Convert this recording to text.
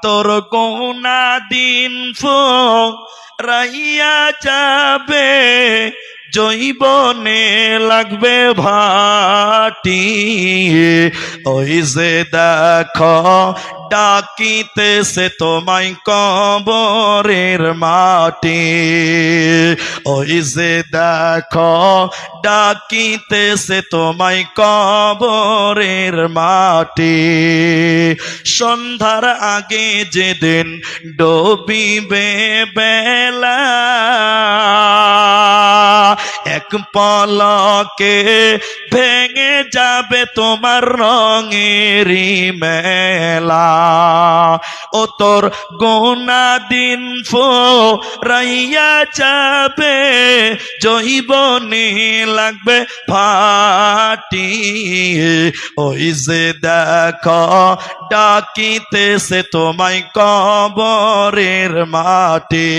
তোর গোনা দিন রাইয়া যাবে, জৈবনে লাগবে ভাটি। ওই যে দেখো ডাকিতেছে তোমায় কবরের মাটি। ওই যে দেখো ডাকিতেছে তোমায় কবরের মাটি। সন্ধ্যার আগে যেদিন ডুবিবে বেলা, এক পলকে ভেঙে যাবে তোমার রঙেরই মেলা। ও তোর গোনা দিন রাইয়া যাবে, জৈবনে লাগবে ফাটি। ওই যে দেখো ডাকিতেছে তোমায় কবরের মাটি।